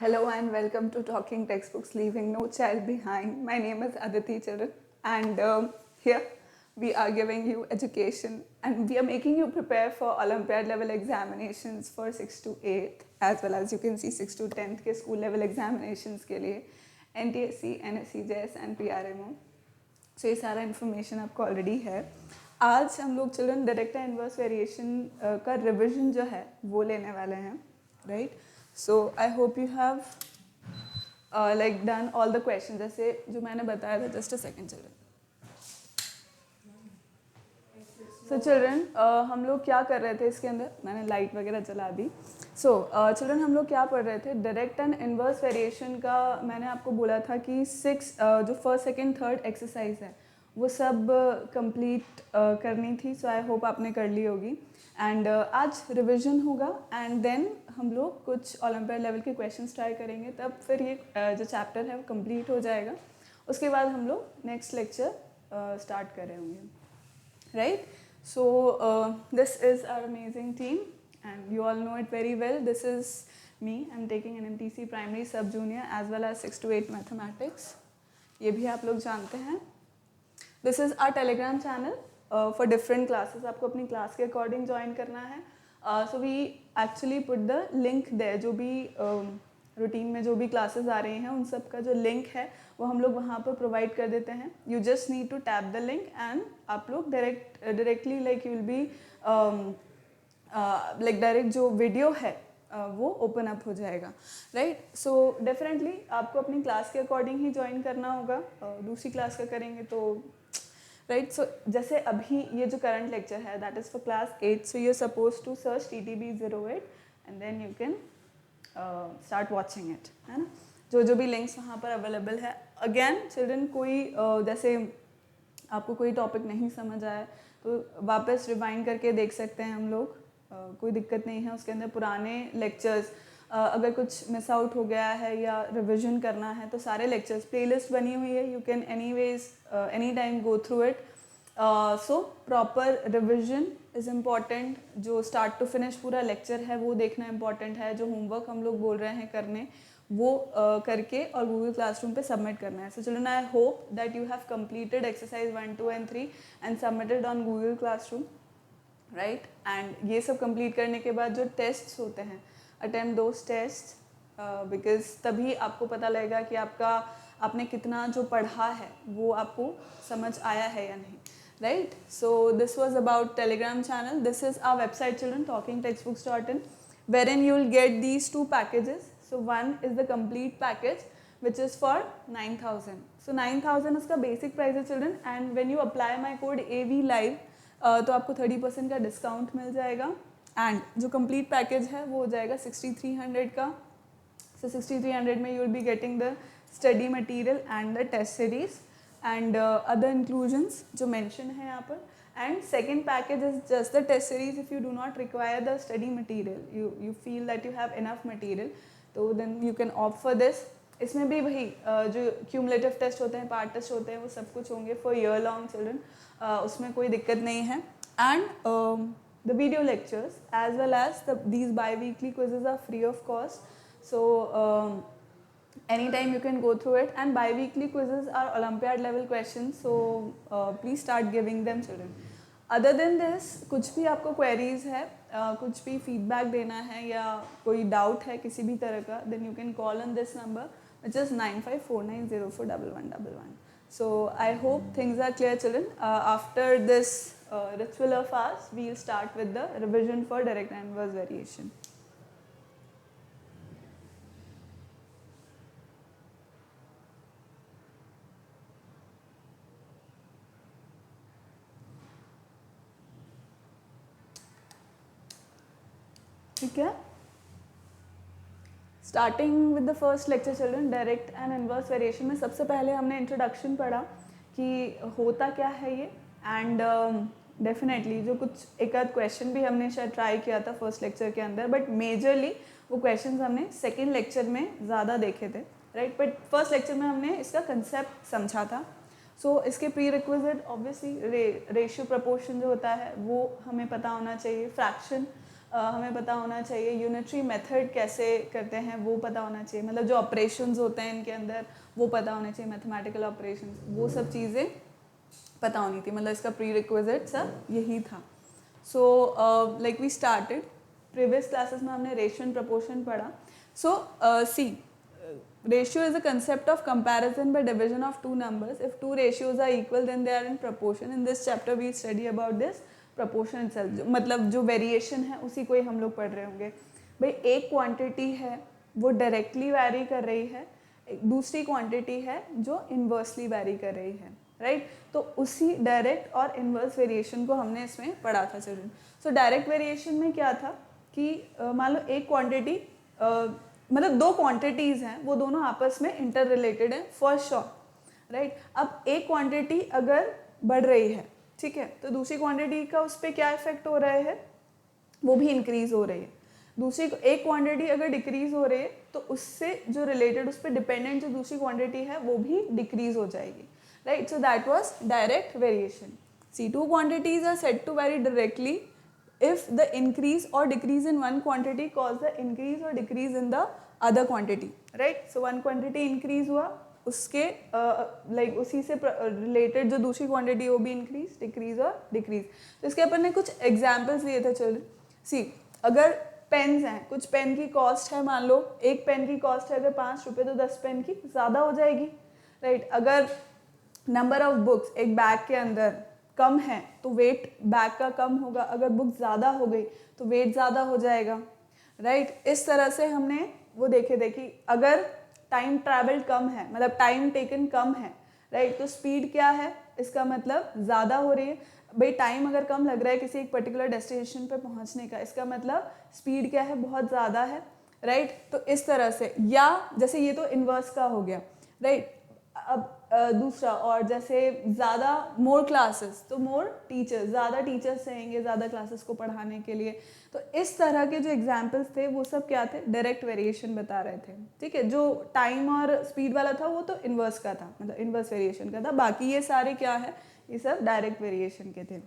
Hello and welcome to Talking Textbooks Leaving No Child Behind. My name is Aditi Charan and here we are giving you education and we are making you prepare for Olympiad level examinations for 6th to 8th as well as you can see 6th to 10th के school level examinations के लिए NTSC, NSC, JS and PRMO. So ये सारा information आपको already है. आज हम लोग children direct and inverse variation का रिविजन जो है वो लेने वाले हैं, right? So I hope you have like done all the question जैसे जो मैंने बताया था. Just a second children. So children हम लोग क्या कर रहे थे इसके अंदर, मैंने लाइट वगैरह जला दी. सो चिल्ड्रन हम लोग क्या पढ़ रहे थे, डायरेक्ट एंड इनवर्स वेरिएशन का. मैंने आपको बोला था कि 6 जो फर्स्ट सेकेंड थर्ड एक्सरसाइज है वो सब कंप्लीट करनी थी. सो आई होप आपने कर ली होगी. एंड आज रिवीजन होगा एंड देन हम लोग कुछ ओलंपियाड लेवल के क्वेश्चंस ट्राई करेंगे. तब फिर ये जो चैप्टर है वो कंप्लीट हो जाएगा. उसके बाद हम लोग नेक्स्ट लेक्चर स्टार्ट कर रहे होंगे, right? So this is our amazing team and you all know it very well. This is me. I am taking an MTC primary sub junior as well as 6 to 8 mathematics. ये भी आप लोग जानते हैं. This is our Telegram channel for different classes. आपको अपनी class के according join करना है. So we actually put the link there. जो भी रूटीन में जो भी क्लासेस आ रही हैं उन सब का जो लिंक है वो हम लोग वहाँ पर प्रोवाइड कर देते हैं. You just need to tap the link and आप लोग directly like you will be like direct जो वीडियो है वो ओपन अप हो जाएगा, राइट? सो डेफिनेटली आपको अपनी क्लास के अकॉर्डिंग ही ज्वाइन करना होगा. दूसरी क्लास का करेंगे तो राइट. सो जैसे अभी ये जो करंट लेक्चर है that is for class 8. So you are suppose to search TTB08 and then you can start watching it, है ना? जो भी लिंक्स वहाँ पर अवेलेबल है. अगेन चिल्ड्रन कोई जैसे आपको कोई टॉपिक नहीं समझ आया तो वापस रिवाइंड करके देख सकते हैं हम लोग. कोई दिक्कत नहीं है. उसके अंदर पुराने लेक्चर्स अगर कुछ मिस आउट हो गया है या रिविजन करना है तो सारे लेक्चर्स प्लेलिस्ट बनी हुई है. You can anyways any time go through it. So proper revision is important. जो स्टार्ट टू फिनिश पूरा लेक्चर है वो देखना इम्पॉर्टेंट है. जो होमवर्क हम लोग बोल रहे हैं करने वो करके और गूगल क्लासरूम पे सबमिट करना है. So children I hope that you have completed exercise 1, 2 and 3 and submitted on Google classroom, right? And ये सब कंप्लीट करने के बाद जो टेस्ट्स होते हैं अटेम्प्ट दोज टेस्ट बिकॉज तभी आपको पता लगेगा कि आपने कितना जो पढ़ा है वो आपको समझ आया है या नहीं, right? So this was about Telegram channel. This is our website children talkingtextbooks.in wherein you will get these 2 packages. So one is the complete package which is for 9,000. So 9,000 उसका basic price है children. And when you apply my code AV live तो आपको 30% का discount मिल जाएगा. And जो complete package है वो हो जाएगा 6,300 का. सो 6,300 में you will be getting the study material and the test series and other inclusions जो मेंशन है यहाँ पर. And second package is just the test series. If you do not require the study material, you feel that you have enough material, तो then you can opt for this. इसमें भी वही जो cumulative test होते हैं, part test होते हैं, वो सब कुछ होंगे फॉर ईयर लॉन्ग चिल्ड्रन. उसमें कोई दिक्कत नहीं है. And the video lectures as well as these bi-weekly quizzes are free of cost. So anytime you can go through it. And bi-weekly quizzes are Olympiad level questions. So please start giving them children. Other than this, कुछ भी आपको queries है, कुछ भी feedback देना है या कोई doubt है किसी भी तरह का, then you can call on this number which is 9549041111. So I hope things are clear children. After this ritual of ours, we'll start with the revision for direct and inverse variation. ठीक है? Starting with the first lecture children, direct and inverse variation में सबसे पहले हमने introduction पढ़ा कि होता क्या है ये. एंड डेफिनेटली जो कुछ एक आध क्वेश्चन भी हमने शायद ट्राई किया था फर्स्ट लेक्चर के अंदर, बट मेजरली वो क्वेश्चंस हमने सेकेंड लेक्चर में ज़्यादा देखे थे, राइट? बट फर्स्ट लेक्चर में हमने इसका कंसेप्ट समझा था. सो इसके pre requisite obviously ratio proportion जो होता है वो हमें पता होना चाहिए. फ्रैक्शन हमें पता होना चाहिए, यूनिटरी मेथड कैसे करते हैं वो पता होना चाहिए, मतलब जो ऑपरेशंस होते हैं इनके अंदर वो पता होने चाहिए, मैथमेटिकल ऑपरेशंस, वो सब चीज़ें पता होनी थी, मतलब इसका प्री रिक्विजिट सब यही था। So like we started, previous classes में हमने रेशियो एंड प्रपोर्शन पढ़ा। सो सी, ratio is a concept of comparison by division of two numbers. If two ratios are equal then they are in proportion. In this chapter we study about this proportion itself. मतलब जो variation है उसी को ही हम लोग पढ़ रहे होंगे। भाई एक क्वांटिटी है वो डायरेक्टली वैरी कर रही है, दूसरी क्वांटिटी है जो इन्वर्सली वैरी कर रही है, राइट? तो उसी डायरेक्ट और इन्वर्स वेरिएशन को हमने इसमें पढ़ा था चिल्ड्रन। सो डायरेक्ट वेरिएशन में क्या था कि मान लो एक क्वांटिटी, मतलब दो क्वांटिटीज़ हैं वो दोनों आपस में इंटर रिलेटेड हैं फॉर श्योर, राइट? अब एक क्वांटिटी अगर बढ़ रही है, ठीक है, तो दूसरी क्वांटिटी का उस पर क्या इफेक्ट हो रहा है, वो भी इंक्रीज हो रही है। दूसरी एक क्वांटिटी अगर डिक्रीज हो रही है तो उससे जो रिलेटेड, उस पर डिपेंडेंट जो दूसरी क्वांटिटी है वो भी डिक्रीज हो जाएगी, right? So that was direct variation. See two quantities are said to vary directly if the increase or decrease in one quantity cause the increase or decrease in the other quantity, right? So one quantity increase हुआ, उसके like उसी से related जो दूसरी quantity वो भी increase, decrease और decrease। तो इसके अपन ने कुछ examples लिए थे children। See, अगर पेन्स हैं, कुछ पेन की कॉस्ट है, मान लो एक पेन की कॉस्ट है अगर 5 रुपये, तो 10 पेन की ज़्यादा हो जाएगी, राइट? अगर नंबर ऑफ बुक्स एक बैग के अंदर कम है तो वेट बैग का कम होगा, अगर बुक ज़्यादा हो गई तो वेट ज़्यादा हो जाएगा, राइट? इस तरह से हमने वो देखे थे कि अगर टाइम ट्रैवल कम है, मतलब टाइम टेकन कम है, राइट, तो स्पीड क्या है, इसका मतलब ज़्यादा हो रही है। भाई टाइम अगर कम लग रहा है किसी एक पर्टिकुलर डेस्टिनेशन पे पहुंचने का, इसका मतलब स्पीड क्या है, बहुत ज़्यादा है, राइट? तो इस तरह से, या जैसे ये तो इन्वर्स का हो गया, राइट? अब दूसरा, और जैसे ज़्यादा मोर क्लासेस तो मोर टीचर्स, ज़्यादा टीचर्स रहेंगे ज़्यादा क्लासेस को पढ़ाने के लिए। तो इस तरह के जो एग्जाम्पल्स थे वो सब क्या थे, डायरेक्ट वेरिएशन बता रहे थे, ठीक है? जो टाइम और स्पीड वाला था वो तो इन्वर्स का था, मतलब इन्वर्स वेरिएशन का था। बाकी ये सारे क्या है, ये सब डायरेक्ट वेरिएशन के थे,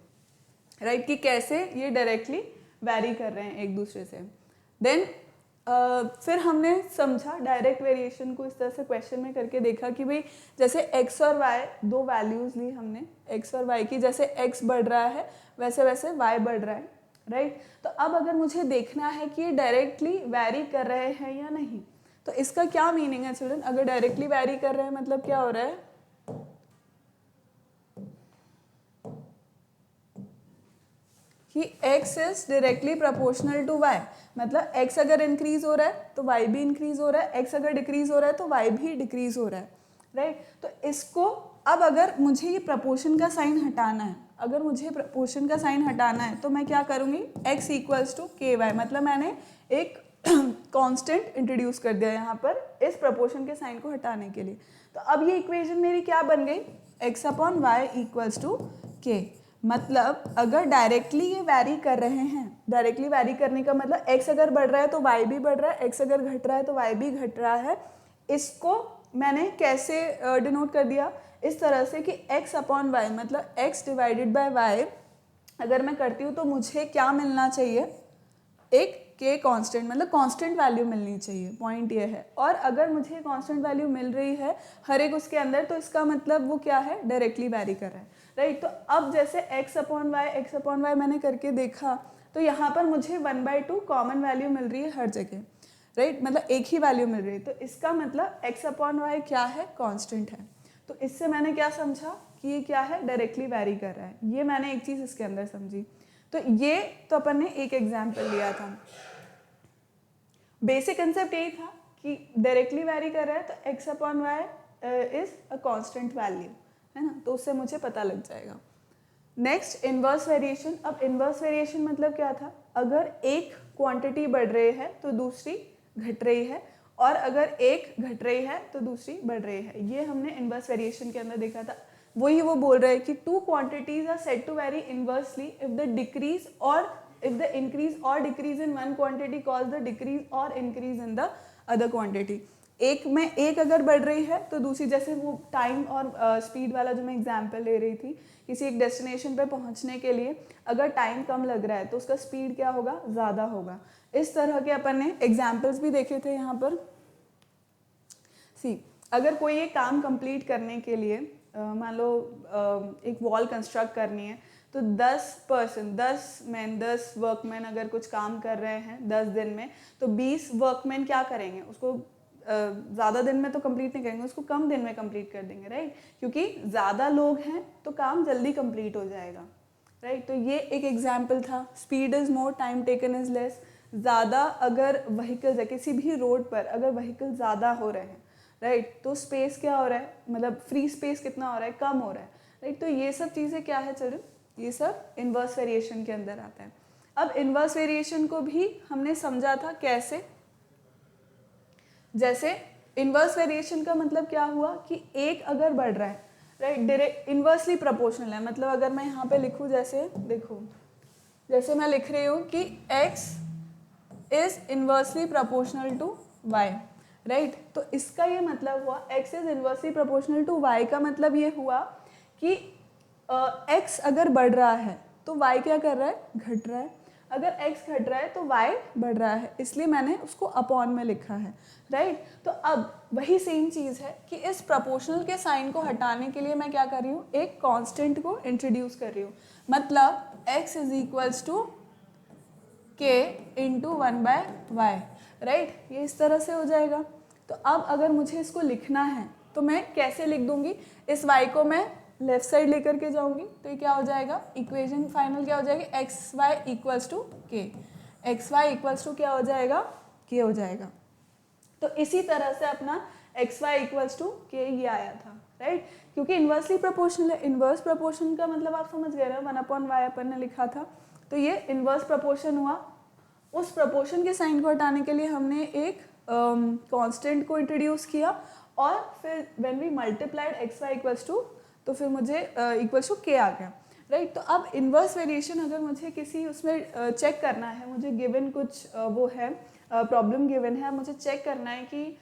राइट? कि कैसे ये डायरेक्टली वैरी कर रहे हैं एक दूसरे से। देन फिर हमने समझा डायरेक्ट वेरिएशन को इस तरह से क्वेश्चन में करके देखा कि भाई जैसे x और y दो वैल्यूज़ ली हमने, x और y की, जैसे x बढ़ रहा है वैसे वैसे y बढ़ रहा है, राइट? तो अब अगर मुझे देखना है कि ये डायरेक्टली वैरी कर रहे हैं या नहीं, तो इसका क्या मीनिंग है चिल्ड्रन? अगर डायरेक्टली वैरी कर रहे हैं मतलब क्या हो रहा है कि x is directly proportional to y, मतलब x अगर इंक्रीज हो रहा है तो y भी इंक्रीज हो रहा है, x अगर डिक्रीज हो रहा है तो y भी डिक्रीज हो रहा है, राइट? तो इसको अब अगर मुझे ये प्रपोर्शन का साइन हटाना है, अगर मुझे प्रपोर्शन का साइन हटाना है तो मैं क्या करूँगी, x इक्वल्स टू के वाई, मतलब मैंने एक कांस्टेंट इंट्रोड्यूस कर दिया यहाँ पर इस प्रपोर्शन के साइन को हटाने के लिए। तो अब ये इक्वेशन मेरी क्या बन गई, x upon y equals to k. मतलब अगर डायरेक्टली ये वैरी कर रहे हैं, डायरेक्टली वैरी करने का मतलब x अगर बढ़ रहा है तो y भी बढ़ रहा है, x अगर घट रहा है तो y भी घट रहा है। इसको मैंने कैसे डिनोट कर दिया, इस तरह से कि x अपॉन वाई, मतलब x डिवाइडेड बाय y अगर मैं करती हूँ तो मुझे क्या मिलना चाहिए, एक k कांस्टेंट, मतलब कांस्टेंट वैल्यू मिलनी चाहिए, पॉइंट ये है। और अगर मुझे कांस्टेंट वैल्यू मिल रही है हर एक उसके अंदर, तो इसका मतलब वो क्या है, डायरेक्टली वैरी कर रहा है, राइट? तो अब जैसे x अपॉन वाई मैंने करके देखा तो यहाँ पर मुझे 1/2 कॉमन वैल्यू मिल रही है हर जगह, राइट? मतलब एक ही वैल्यू मिल रही है, तो इसका मतलब x अपॉन वाई क्या है, कांस्टेंट है। तो इससे मैंने क्या समझा कि ये क्या है, डायरेक्टली वैरी कर रहा है। ये मैंने एक चीज़ इसके अंदर समझी। तो ये तो अपन ने एक एग्जाम्पल लिया था। बेसिक कंसेप्ट यही था कि डायरेक्टली वैरी कर रहा है तो x upon y is a constant value, है ना? तो उससे मुझे पता लग जाएगा। Next, inverse variation. अब इन्वर्स वेरिएशन मतलब क्या था, अगर एक क्वांटिटी बढ़ रही है तो दूसरी घट रही है, और अगर एक घट रही है तो दूसरी बढ़ रही है। ये हमने इन्वर्स वेरिएशन के अंदर देखा था। वही वो बोल रहे हैं कि two quantities are said to vary inversely if the decrease और if the increase or decrease in one quantity cause the decrease or increase in the other quantity. एक में एक अगर बढ़ रही है तो दूसरी, जैसे वो टाइम और स्पीड वाला जो मैं एग्जांपल ले रही थी, किसी एक डेस्टिनेशन पे पहुंचने के लिए अगर टाइम कम लग रहा है तो उसका स्पीड क्या होगा, ज़्यादा होगा। इस तरह के अपन ने एग्जाम्पल्स भी देखे थे यहाँ पर। सी, अगर कोई एक काम कंप्लीट करने के लिए मान लो एक वॉल कंस्ट्रक्ट करनी है, तो 10 वर्कमैन अगर कुछ काम कर रहे हैं 10 दिन में, तो 20 वर्कमैन क्या करेंगे, उसको ज़्यादा दिन में तो कंप्लीट नहीं करेंगे, उसको कम दिन में कंप्लीट कर देंगे, राइट, क्योंकि ज़्यादा लोग हैं तो काम जल्दी कंप्लीट हो जाएगा, राइट। तो ये एक एग्जाम्पल था। Speed is more, time taken is less. ज़्यादा अगर व्हीकल्स है, किसी भी रोड पर अगर व्हीकल ज़्यादा हो रहे हैं, राइट, तो स्पेस क्या हो रहा है, मतलब फ्री स्पेस कितना हो रहा है, कम हो रहा है, राइट। तो ये सब चीज़ें क्या है चिल्ड्रन, ये सब इन्वर्स वेरिएशन के अंदर आता है। अब इन्वर्स वेरिएशन को भी हमने समझा था कैसे, जैसे इन्वर्स वेरिएशन का मतलब क्या हुआ कि एक अगर बढ़ रहा है, राइट, डायरेक्ट इन्वर्सली प्रोपोर्शनल है। मतलब अगर मैं यहाँ पे लिखूँ, जैसे देखो, जैसे मैं लिख रही हूँ कि x is inversely proportional to y, right. तो इसका ये मतलब हुआ x is inversely proportional to y का मतलब ये हुआ कि x अगर बढ़ रहा है तो y क्या कर रहा है, घट रहा है। अगर x घट रहा है तो y बढ़ रहा है, इसलिए मैंने उसको अपॉन में लिखा है, राइट। तो अब वही सेम चीज़ है कि इस प्रोपोर्शनल के साइन को हटाने के लिए मैं क्या कर रही हूँ, एक कांस्टेंट को इंट्रोड्यूस कर रही हूँ। मतलब x is equals to k into 1/y, right, ये इस तरह से हो जाएगा। तो अब अगर मुझे इसको लिखना है तो मैं कैसे लिख दूंगी, इस y को मैं लेफ्ट साइड लेकर के जाऊंगी, तो ये क्या हो जाएगा, इक्वेशन फाइनल क्या हो जाएगी, एक्स वाई इक्वल्स टू के, एक्स वाई इक्वल्स टू क्या हो जाएगा, के हो जाएगा। तो इसी तरह से अपना एक्स वाई इक्वल्स टू के ये आया था, राइट, क्योंकि इन्वर्सली प्रोपोर्शनल है। इन्वर्स प्रोपोर्शन का मतलब आप समझ गए ना, 1/y अपन ने लिखा था, तो ये इन्वर्स प्रोपोर्शन हुआ। उस प्रोपोर्शन के साइन को हटाने के लिए हमने एक कांस्टेंट को इंट्रोड्यूस किया, और फिर when we multiplied x y equals to, तो फिर मुझे इक्वल्स टू के आ गया, राइट। तो अब इन्वर्स वेरिएशन अगर मुझे किसी उसमें चेक करना है, मुझे गिवन कुछ वो है प्रॉब्लम गिवन है, मुझे चेक करना है कि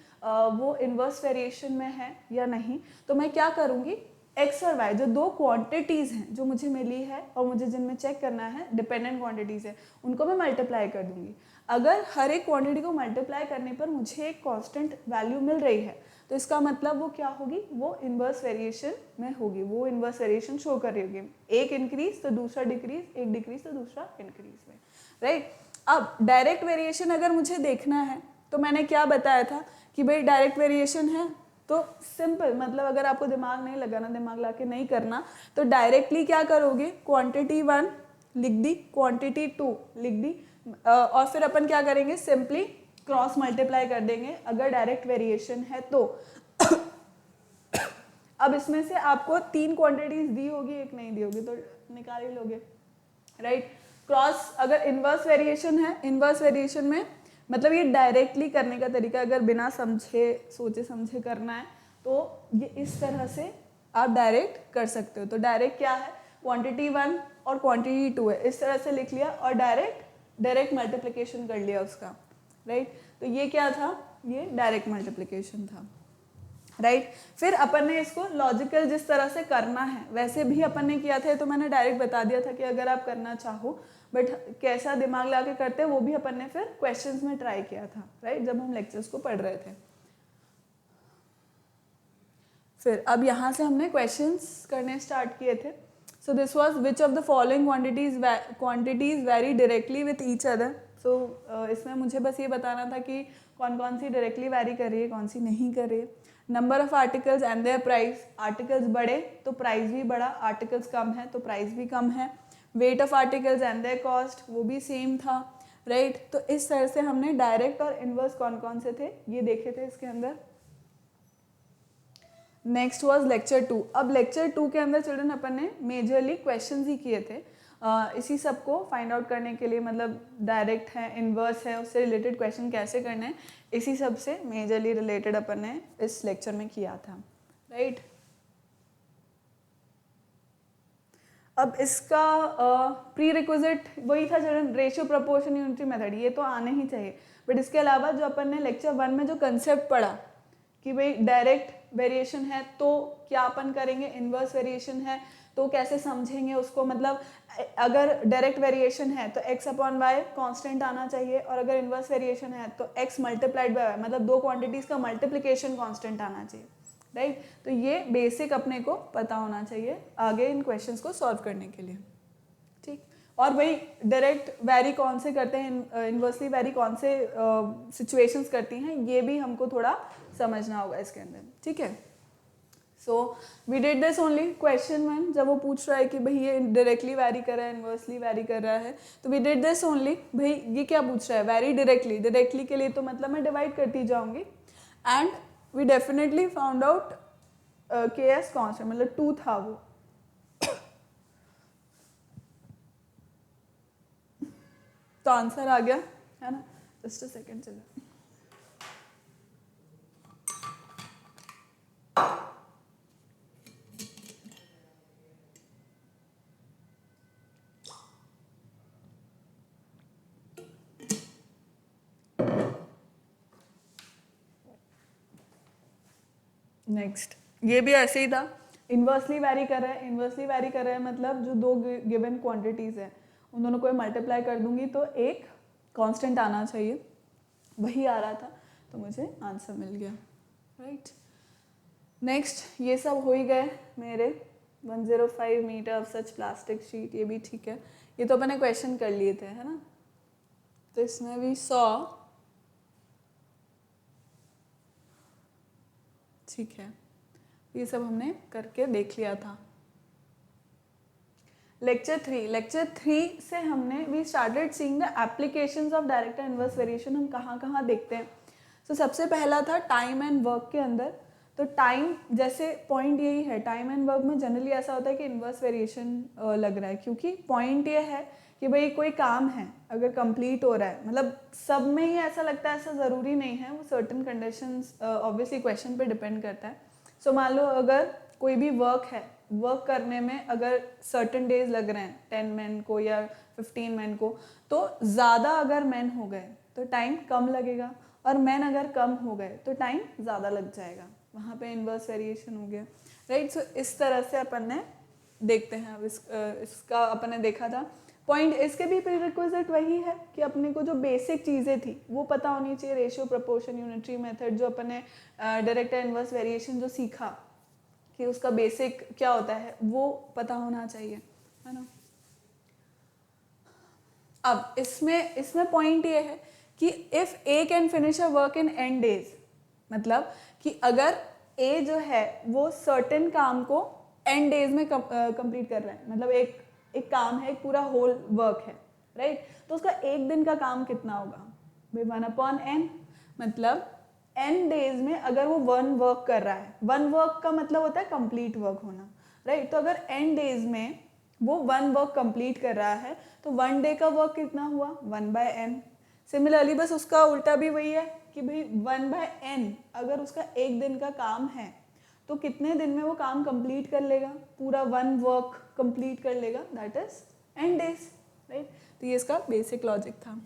वो इन्वर्स वेरिएशन में है या नहीं, तो मैं क्या करूँगी, एक्स और वाई जो दो क्वांटिटीज़ हैं जो मुझे मिली है और मुझे जिनमें चेक करना है, डिपेंडेंट क्वांटिटीज़ है, उनको मैं मल्टीप्लाई कर दूंगी। अगर हर एक क्वांटिटी को मल्टीप्लाई करने पर मुझे एक कांस्टेंट वैल्यू मिल रही है, तो इसका मतलब वो क्या होगी, वो इन्वर्स वेरिएशन में होगी, वो इन्वर्स वेरिएशन शो कर रही होगी। एक इंक्रीज तो दूसरा डिक्रीज, एक डिक्रीज तो दूसरा इंक्रीज में, राइट। अब डायरेक्ट वेरिएशन अगर मुझे देखना है, तो मैंने क्या बताया था कि भाई डायरेक्ट वेरिएशन है तो सिंपल, मतलब अगर आपको दिमाग नहीं लगाना, दिमाग ला के नहीं करना, तो डायरेक्टली क्या करोगे, क्वांटिटी 1 लिख दी, क्वांटिटी 2 लिख दी, और फिर अपन क्या करेंगे, सिंपली क्रॉस मल्टीप्लाई कर देंगे अगर डायरेक्ट वेरिएशन है तो। अब इसमें से आपको 3 क्वांटिटीज दी होगी, एक नहीं दी होगी, तो निकाल ही लोगे, राइट। क्रॉस अगर इन्वर्स वेरिएशन है, इन्वर्स वेरिएशन में मतलब ये डायरेक्टली करने का तरीका, अगर बिना समझे सोचे समझे करना है तो ये इस तरह से आप डायरेक्ट कर सकते हो। तो डायरेक्ट क्या है, क्वांटिटी 1 और क्वांटिटी 2 है, इस तरह से लिख लिया और डायरेक्ट मल्टीप्लिकेशन कर लिया उसका, राइट। तो ये क्या था, ये डायरेक्ट मल्टीप्लिकेशन था, राइट। फिर अपन ने इसको लॉजिकल जिस तरह से करना है वैसे भी अपन ने किया था, तो मैंने डायरेक्ट बता दिया था कि अगर आप करना चाहो, बट कैसा दिमाग लगा के करते हैं वो भी अपन ने फिर क्वेश्चंस में ट्राई किया था, राइट, जब हम लेक्चर्स को पढ़ रहे थे। फिर अब यहाँ से हमने क्वेश्चंस करने स्टार्ट किए थे। So this was which of the following quantities vary directly with each other. So इसमें मुझे बस ये बताना था कि कौन कौन सी डायरेक्टली वैरी कर रही है, कौन सी नहीं कर रही है। Number of articles and there price, articles बढ़े तो प्राइस भी बढ़ा, आर्टिकल्स कम है तो प्राइस भी कम है। Weight of articles and there cost, वो भी सेम था, राइट। तो इस तरह से हमने डायरेक्ट और इनवर्स कौन कौन से थे ये देखे थे इसके अंदर। Next was lecture 2। अब लेक्चर 2 के अंदर चिल्ड्रन अपन ने मेजरली क्वेश्चंस ही किए थे, इसी सब को फाइंड आउट करने के लिए, मतलब डायरेक्ट है, इनवर्स है, उससे रिलेटेड क्वेश्चन कैसे करने हैं, इसी सब से मेजरली रिलेटेड अपन ने इस लेक्चर में किया था, राइट। अब इसका प्री रिक्विजिट वही था children, ratio proportion unitary method, ये तो आने ही चाहिए। बट इसके अलावा जो अपन ने लेक्चर 1 में जो कंसेप्ट पढ़ा, कि भाई डायरेक्ट वेरिएशन है तो क्या अपन करेंगे, इन्वर्स वेरिएशन है तो कैसे समझेंगे उसको, मतलब अगर डायरेक्ट वेरिएशन है तो x अपॉन वाई कॉन्स्टेंट आना चाहिए, और अगर इन्वर्स वेरिएशन है तो x मल्टीप्लाइड बाय वाई, मतलब दो क्वांटिटीज का मल्टीप्लिकेशन कांस्टेंट आना चाहिए, राइट। तो ये बेसिक अपने को पता होना चाहिए आगे इन क्वेश्चंस को सॉल्व करने के लिए, ठीक। और भाई डायरेक्ट वेरी कौन से करते हैं, इन्वर्सली वेरी कौन से सिचुएशंस करती हैं, ये भी हमको थोड़ा समझना होगा इसके अंदर, ठीक है। So we did this only question 1, जब वो पूछ रहा है कि भाई ये डायरेक्टली वैरी कर रहा है, इन्वर्सली वैरी कर रहा है, तो वी डिड दिस ओनली। भाई ये क्या पूछ रहा है, वैरी डायरेक्टली, डायरेक्टली के लिए तो मतलब मैं डिवाइड करती जाऊंगी, and we definitely found out k as constant, मतलब 2 था वो। तो आंसर आ गया है ना, जस्ट अ सेकेंड चलो। नेक्स्ट ये भी ऐसे ही था, इन्वर्सली वैरी कर रहा है, इन्वर्सली वैरी कर रहा है मतलब जो दो गिवन क्वांटिटीज है उन दोनों को मल्टीप्लाई कर दूंगी तो एक कांस्टेंट आना चाहिए, वही आ रहा था, तो मुझे आंसर मिल गया, राइट। नेक्स्ट ये सब हो ही गए मेरे 105 meter of such plastic sheet, ये भी ठीक है, ये तो अपने क्वेश्चन कर लिए थे, है ना। तो इसमें भी 100, ठीक है, ये सब हमने करके देख लिया था। लेक्चर 3 से हमने we started seeing the applications of direct and inverse variation, हम कहाँ कहाँ देखते हैं। तो सबसे पहला था टाइम एंड वर्क के अंदर। तो टाइम, जैसे पॉइंट यही है, टाइम एंड वर्क में जनरली ऐसा होता है कि इनवर्स वेरिएशन लग रहा है, क्योंकि पॉइंट ये है कि भाई कोई काम है अगर कंप्लीट हो रहा है, मतलब सब में ही ऐसा लगता है, ऐसा ज़रूरी नहीं है, वो सर्टेन कंडीशंस ऑब्वियसली क्वेश्चन पे डिपेंड करता है। सो मान लो अगर कोई भी वर्क है, वर्क करने में अगर सर्टेन डेज लग रहे हैं 10 मैन को या 15 मैन को, तो ज़्यादा अगर मैन हो गए तो टाइम कम लगेगा, और मैन अगर कम हो गए तो टाइम ज़्यादा लग जाएगा, वहाँ पे इन्वर्स वेरिएशन हो गया, राइट। सो इस तरह से अपन ने देखते हैं, अब इसका अपन ने देखा था पॉइंट। इसके भी प्रीरिक्विजिट वही है कि अपने को जो बेसिक चीज़ें थी वो पता होनी चाहिए, रेशियो, प्रोपोर्शन, यूनिटरी मेथड, जो अपन ने डायरेक्ट इनवर्स वेरिएशन जो सीखा कि उसका बेसिक क्या होता है वो पता होना चाहिए, है ना। अब इसमें पॉइंट ये है कि if A can finish a work in an days, मतलब कि अगर ए जो है वो सर्टेन काम को एन डेज में कंप्लीट कर रहा है, मतलब एक काम है, एक पूरा होल वर्क है, राइट। तो उसका एक दिन का काम कितना होगा भाई, 1/n, मतलब n डेज में अगर वो 1 वर्क कर रहा है, 1 वर्क का मतलब होता है कंप्लीट वर्क होना, राइट। तो अगर n डेज में वो 1 वर्क कंप्लीट कर रहा है तो 1 डे का वर्क कितना हुआ, 1/n। सिमिलरली बस उसका उल्टा भी वही है कि भाई 1/n अगर उसका एक दिन का काम है तो कितने दिन में वो काम कंप्लीट कर लेगा, पूरा 1 वर्क कंप्लीट कर लेगा, that is n days, right. तो ये इसका बेसिक लॉजिक था।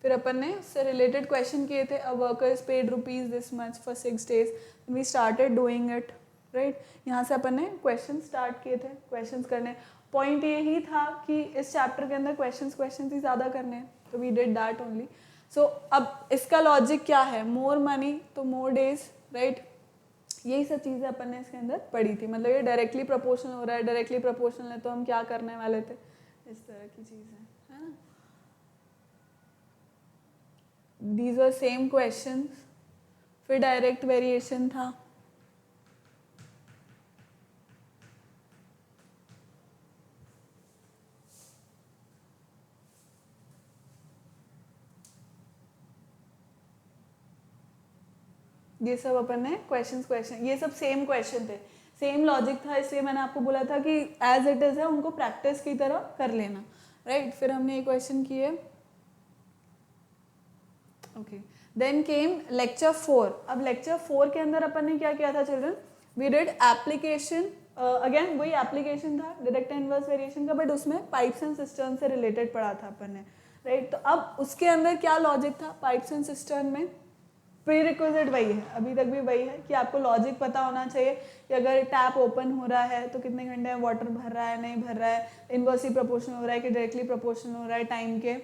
फिर अपन ने उससे रिलेटेड क्वेश्चन किए थे, a worker is paid rupees this much for 6 days, we started doing it, right. यहाँ से अपन ने क्वेश्चन स्टार्ट किए थे, क्वेश्चंस करने। पॉइंट यही था कि इस चैप्टर के अंदर क्वेश्चंस ही ज़्यादा करने हैं, तो वी डिड दैट ओनली। सो अब इसका लॉजिक क्या है, मोर मनी तो मोर डेज, राइट। यही सब चीज़ें अपन ने इसके अंदर पढ़ी थी, मतलब ये डायरेक्टली प्रोपोर्शनल हो रहा है, डायरेक्टली प्रोपोर्शनल है तो हम क्या करने वाले थे, इस तरह की चीज़ें, है ना। These were same question. फिर डायरेक्ट वेरिएशन था, ये सब अपन ने क्वेश्चन, ये सब सेम क्वेश्चन थे, सेम लॉजिक था, इसलिए मैंने आपको बोला था कि एज इट इज़ है उनको प्रैक्टिस की तरह कर लेना, राइट। फिर हमने ये क्वेश्चन किए, ओके। Then came lecture 4। अब लेक्चर 4 के अंदर अपन ने क्या किया था children, we did application, again वही एप्लीकेशन था डायरेक्ट एंड इनवर्स वेरिएशन का, बट उसमें पाइप्स एंड सिस्टर्न से रिलेटेड पढ़ा था अपन ने, राइट। तो अब उसके अंदर क्या लॉजिक था पाइप्स एंड सिस्टर्न में, प्री रिक्विजिट वही है, अभी तक भी वही है कि आपको लॉजिक पता होना चाहिए कि अगर टैप ओपन हो रहा है तो कितने घंटे में वाटर भर रहा है, नहीं भर रहा है, इनवर्सली प्रोपोर्शनल हो रहा है कि डायरेक्टली प्रोपोर्शनल हो रहा है टाइम के,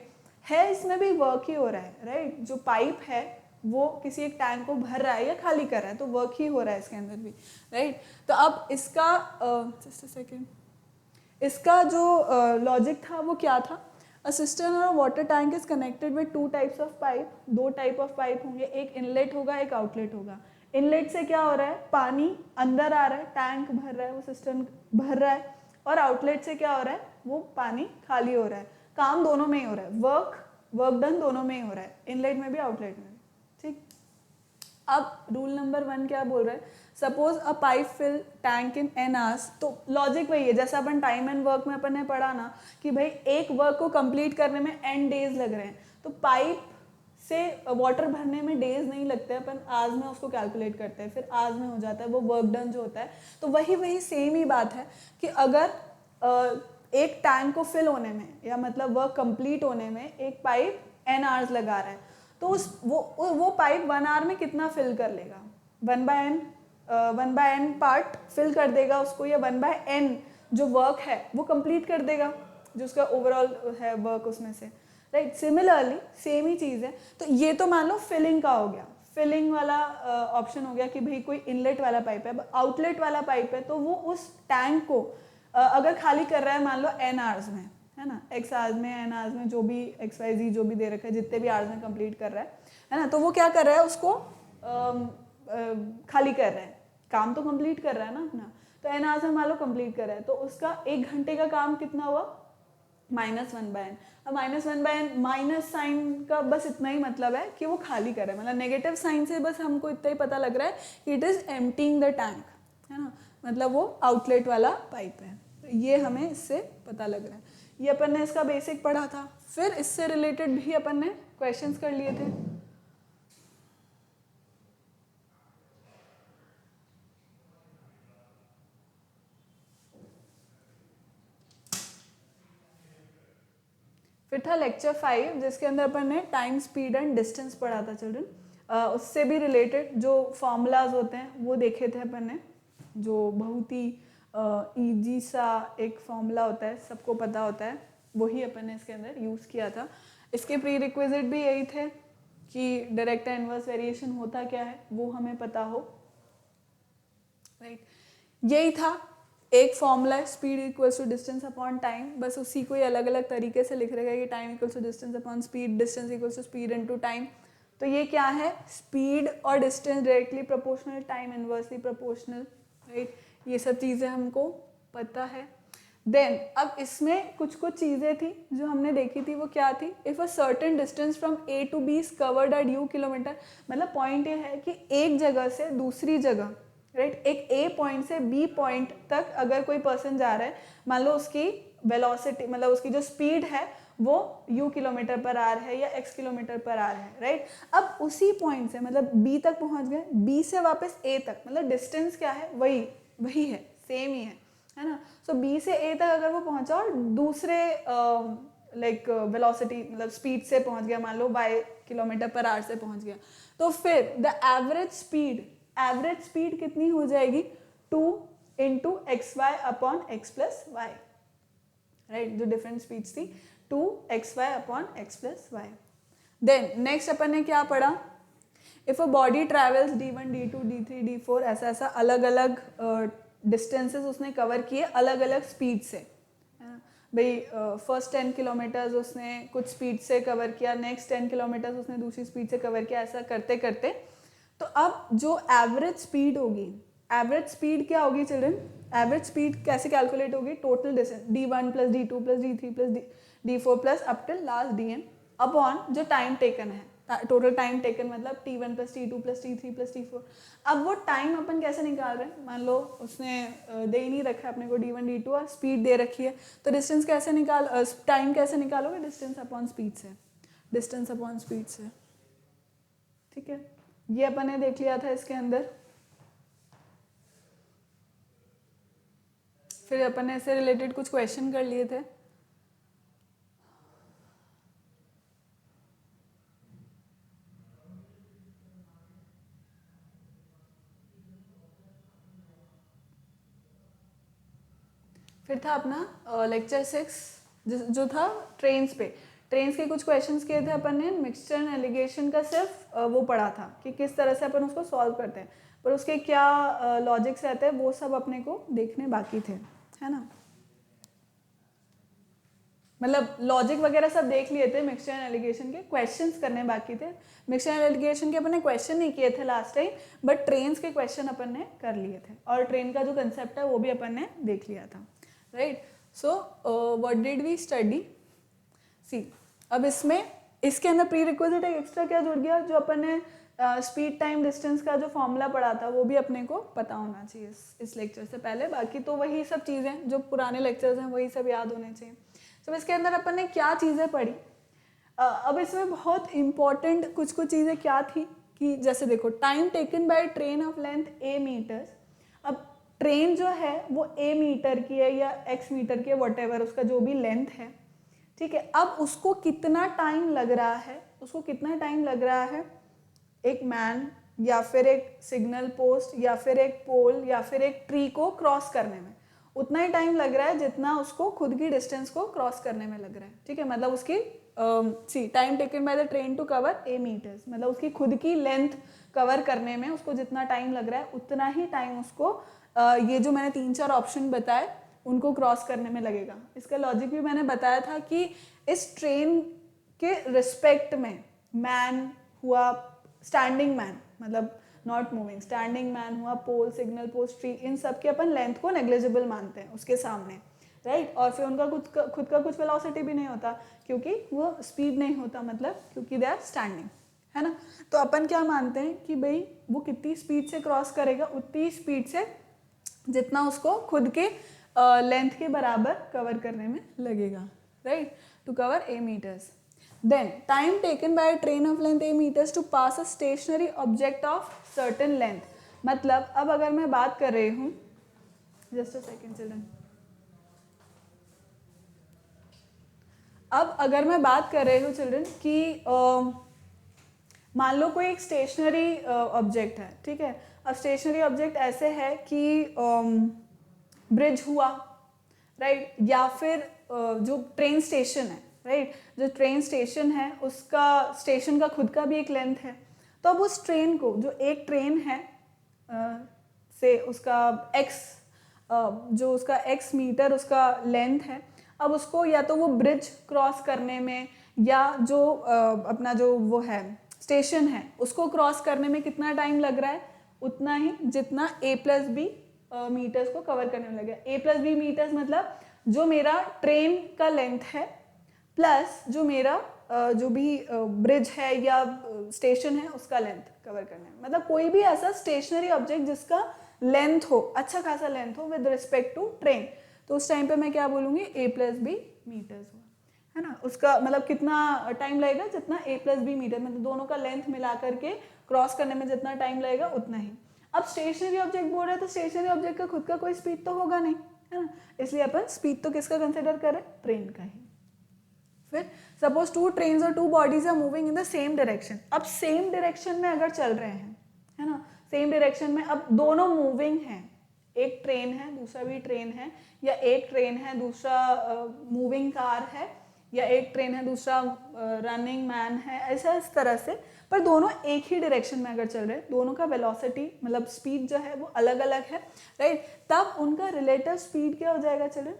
है इसमें भी वर्क ही हो रहा है, राइट। जो पाइप है वो किसी एक टैंक को भर रहा है या खाली कर रहा है, तो वर्क ही हो रहा है इसके अंदर भी, राइट। तो अब इसका जस्ट अ सेकेंड, इसका जो लॉजिक था वो क्या था, अ सिस्टर्न और water tank is connected with two types of pipe, दो टाइप ऑफ पाइप होंगे, एक इनलेट होगा एक आउटलेट होगा। इनलेट से क्या हो रहा है, पानी अंदर आ रहा है, टैंक भर रहा है, वो सिस्टर्न भर रहा है, और आउटलेट से क्या हो रहा है, वो पानी खाली हो रहा है। काम दोनों में ही हो रहा है, वर्क डन दोनों में ही हो रहा है, इनलेट में भी आउटलेट में भी, ठीक। अब रूल नंबर 1 क्या बोल रहा है, suppose a pipe fill tank in n hours, तो लॉजिक वही है जैसा अपन टाइम एंड वर्क में अपन ने पढ़ा ना कि भाई एक वर्क को कंप्लीट करने में एन डेज लग रहे हैं, तो पाइप से वाटर भरने में डेज नहीं लगते, अपन आवर्स में उसको कैलकुलेट करते हैं, फिर आवर्स में हो जाता है वो वर्क डन जो होता है। तो वही सेम ही बात है कि अगर एक टैंक को फिल होने में या मतलब वर्क कंप्लीट होने में एक पाइप एन आवर्स लगा रहा है, तो उस वो पाइप 1 आवर में कितना फिल कर लेगा, 1 बाय एन पार्ट फिल कर देगा उसको, या 1 बाय एन जो वर्क है वो कंप्लीट कर देगा, जो उसका ओवरऑल है वर्क उसमें से, राइट। सिमिलरली सेम ही चीज़ है। तो ये तो मान लो फिलिंग का हो गया, फिलिंग वाला ऑप्शन हो गया कि भाई कोई इनलेट वाला पाइप है, आउटलेट वाला पाइप है तो वो उस टैंक को अगर खाली कर रहा है मान लो एन आवर्स में, है ना, एक्स आवर्स में, एन आवर्स में, जो भी एक्स वाई जी जो भी दे रखा है, जितने भी आवर्स में कंप्लीट कर रहा है ना, तो वो क्या कर रहा है, उसको खाली कर रहा है, काम तो कंप्लीट कर रहा है ना अपना, तो एन आवर्स में मान लो कंप्लीट कर रहा है, तो उसका 1 घंटे का काम कितना हुआ, -1 बाय एन। अब -1 बाय एन, माइनस साइन का बस इतना ही मतलब है कि वो खाली कर रहा है, मतलब नेगेटिव साइन से बस हमको इतना ही पता लग रहा है कि it is emptying the tank, है ना, मतलब वो आउटलेट वाला पाइप है, तो ये हमें इससे पता लग रहा है। ये अपन ने इसका बेसिक पढ़ा था, फिर इससे रिलेटेड भी अपन ने क्वेश्चंस कर लिए थे। फिर था लेक्चर 5 जिसके अंदर अपन ने टाइम, स्पीड एंड डिस्टेंस पढ़ा था चिल्ड्रन। उससे भी रिलेटेड जो फॉर्मूलाज होते हैं वो देखे थे अपन ने, जो बहुत ही ईजी सा एक फॉर्मूला होता है, सबको पता होता है, वही अपन ने इसके अंदर यूज़ किया था। इसके प्री रिक्विजिट भी यही थे कि डायरेक्ट एंड इनवर्स वेरिएशन होता क्या है वो हमें पता हो, राइट। यही था, एक फॉर्मूला है, speed equals to distance upon time, बस उसी को ही अलग अलग तरीके से लिख रहेगा कि time equals to distance upon speed, distance equals to speed into time. तो ये क्या है, स्पीड और distance directly proportional, time inversely proportional, right. ये सब चीज़ें हमको पता है। देन अब इसमें कुछ कुछ चीज़ें थी जो हमने देखी थी, वो क्या थी, if a certain distance from A to B is covered at u kilometer, मतलब पॉइंट ये है कि एक जगह से दूसरी जगह, राइट, एक ए पॉइंट से बी पॉइंट तक अगर कोई पर्सन जा रहा है, मान लो उसकी वेलोसिटी मतलब उसकी जो स्पीड है वो u किलोमीटर पर आर है या x किलोमीटर पर आर है, राइट। अब उसी पॉइंट से मतलब b तक पहुंच गए, b से वापस a तक, मतलब डिस्टेंस क्या है, वही है, सेम ही है ना। सो b से a तक अगर वो पहुंचा और दूसरे लाइक वेलोसिटी मतलब स्पीड से पहुंच गया, मान लो y किलोमीटर पर आर से पहुंच गया, तो फिर द एवरेज स्पीड कितनी हो जाएगी, 2 into X Y upon X plus Y, right, जो डिफरेंट स्पीड्स थी 2xy upon x plus Y. Then next अपन ने क्या पढ़ा, if a body travels d1 d2 d3 d4, ऐसा ऐसा अलग अलग डिस्टेंसेस उसने कवर किए अलग अलग स्पीड से, भाई फर्स्ट 10 किलोमीटर्स उसने कुछ स्पीड से कवर किया, नेक्स्ट 10 किलोमीटर्स उसने दूसरी स्पीड से कवर किया, ऐसा करते करते तो अब जो एवरेज स्पीड होगी, एवरेज स्पीड क्या होगी चिल्ड्रन, एवरेज स्पीड कैसे कैलकुलेट होगी, total distance d1 plus d2 plus d3 plus d4 plus up till last dn upon जो टाइम टेकन है, टोटल टाइम टेकन मतलब t1 plus t2 plus t3 plus t4। अब वो time अपन कैसे निकाल रहे हैं, मान लो उसने दे ही नहीं रखा अपने को d1 d2 और स्पीड दे रखी है, तो डिस्टेंस कैसे टाइम कैसे निकालोगे, डिस्टेंस अपॉन स्पीड से, डिस्टेंस अपॉन स्पीड से, ठीक है। ये अपन ने देख लिया था इसके अंदर। फिर अपन ने इससे रिलेटेड कुछ क्वेश्चन कर लिए थे। फिर था अपना लेक्चर 6 जो था ट्रेन्स पे। ट्रेन्स के कुछ क्वेश्चंस किए थे अपन ने, मिक्सचर एंड एलिगेशन का सिर्फ वो पढ़ा था कि किस तरह से अपन उसको सॉल्व करते हैं, पर उसके क्या लॉजिक्स रहते हैं वो सब अपने को देखने बाकी थे, है ना। मतलब लॉजिक वगैरह सब देख लिए थे, मिक्सचर एंड एलिगेशन के क्वेश्चंस करने बाकी थे। मिक्सचर एंड एलिगेशन के अपन ने क्वेश्चन नहीं किए थे लास्ट टाइम, बट ट्रेन्स के क्वेश्चन अपन ने कर लिए थे, और ट्रेन का जो कंसेप्ट है वो भी अपन ने देख लिया था, right. So what did we study, see अब इसमें इसके अंदर प्री रिक्विजिट एक एक्स्ट्रा क्या जुड़ गया, जो अपन ने स्पीड टाइम डिस्टेंस का जो फॉर्मूला पढ़ा था वो भी अपने को पता होना चाहिए इस लेक्चर से पहले। बाकी तो वही सब चीज़ें जो पुराने लेक्चर्स हैं वही सब याद होने चाहिए। तो इसके अंदर अपन ने क्या चीज़ें पढ़ी, अब इसमें बहुत इंपॉर्टेंट कुछ चीज़ें क्या थी कि जैसे देखो time taken by train of length a meters. अब ट्रेन जो है वो a मीटर की है या x मीटर की है, व्हाटएवर उसका जो भी लेंथ है, ठीक है। अब उसको कितना टाइम लग रहा है, उसको कितना टाइम लग रहा है एक मैन या फिर एक सिग्नल पोस्ट या फिर एक पोल या फिर एक ट्री को क्रॉस करने में, उतना ही टाइम लग रहा है जितना उसको खुद की डिस्टेंस को क्रॉस करने में लग रहा है, ठीक है। मतलब उसकी सी time taken by the train to cover a metres, मतलब उसकी खुद की लेंथ कवर करने में उसको जितना टाइम लग रहा है उतना ही टाइम उसको ये जो मैंने 3-4 ऑप्शन बताए उनको क्रॉस करने में लगेगा। इसका लॉजिक भी मैंने बताया था कि इस ट्रेन के रिस्पेक्ट में मैन हुआ, स्टैंडिंग मैन मतलब नॉट मूविंग, स्टैंडिंग मैन हुआ, पोल, सिग्नल पोस्ट, ट्री, इन सब के अपन लेंथ को नेग्लिजिबल मानते हैं उसके सामने, राइट। और फिर उनका खुद का कुछ वेलोसिटी भी नहीं होता क्योंकि वो स्पीड नहीं होता, मतलब क्योंकि दे आर स्टैंडिंग, है ना। तो अपन क्या मानते हैं कि भाई वो कितनी स्पीड से क्रॉस करेगा, उतनी स्पीड से जितना उसको खुद के लेंथ के बराबर कवर करने में लगेगा, right, to cover a meters. Then time taken by a train of length a meters to pass a stationary object of certain length। मतलब अब अगर मैं बात कर रही हूँ, just a second children, अब अगर मैं बात कर रही हूँ चिल्ड्रन कि मान लो कोई एक स्टेशनरी ऑब्जेक्ट है, ठीक है। अब स्टेशनरी ऑब्जेक्ट ऐसे है कि ब्रिज हुआ, राइट, या फिर जो ट्रेन स्टेशन है, राइट, जो ट्रेन स्टेशन है उसका स्टेशन का खुद का भी एक लेंथ है। तो अब उस ट्रेन को, जो एक ट्रेन है से उसका x जो उसका x मीटर उसका लेंथ है, अब उसको या तो वो ब्रिज क्रॉस करने में या जो अपना जो वो है स्टेशन है उसको क्रॉस करने में कितना टाइम लग रहा है, उतना ही जितना a+b मीटर्स को कवर करने में लगेगा। a+b मीटर्स मतलब जो मेरा ट्रेन का लेंथ है प्लस जो मेरा जो भी ब्रिज है या स्टेशन है उसका लेंथ कवर करने में। मतलब कोई भी ऐसा स्टेशनरी ऑब्जेक्ट जिसका लेंथ हो, अच्छा खासा लेंथ हो विद रिस्पेक्ट टू ट्रेन, तो उस टाइम पे मैं क्या बोलूँगी, a+b मीटर्स हुआ, है ना। उसका मतलब कितना टाइम लगेगा, जितना a+b मीटर, मतलब दोनों का लेंथ मिला करके क्रॉस करने में जितना टाइम लगेगा उतना ही। अब स्टेशनरी ऑब्जेक्ट बोल रहे हैं तो स्टेशनरी ऑब्जेक्ट का खुद का कोई स्पीड तो होगा नहीं, है ना, इसलिए अपन स्पीड तो किसका कंसिडर करें, ट्रेन का ही। फिर सपोज 2 ट्रेन्स और 2 bodies are moving in the same direction. अब सेम डायरेक्शन में अगर चल रहे हैं, है ना, सेम डायरेक्शन में, अब दोनों मूविंग हैं, एक ट्रेन है दूसरा भी ट्रेन है, या एक ट्रेन है दूसरा मूविंग कार है, या एक ट्रेन है दूसरा रनिंग मैन है, ऐसा इस तरह से, पर दोनों एक ही डायरेक्शन में अगर चल रहे हैं, दोनों का वेलोसिटी मतलब स्पीड जो है वो अलग अलग है, राइट, तब उनका रिलेटिव स्पीड क्या हो जाएगा children,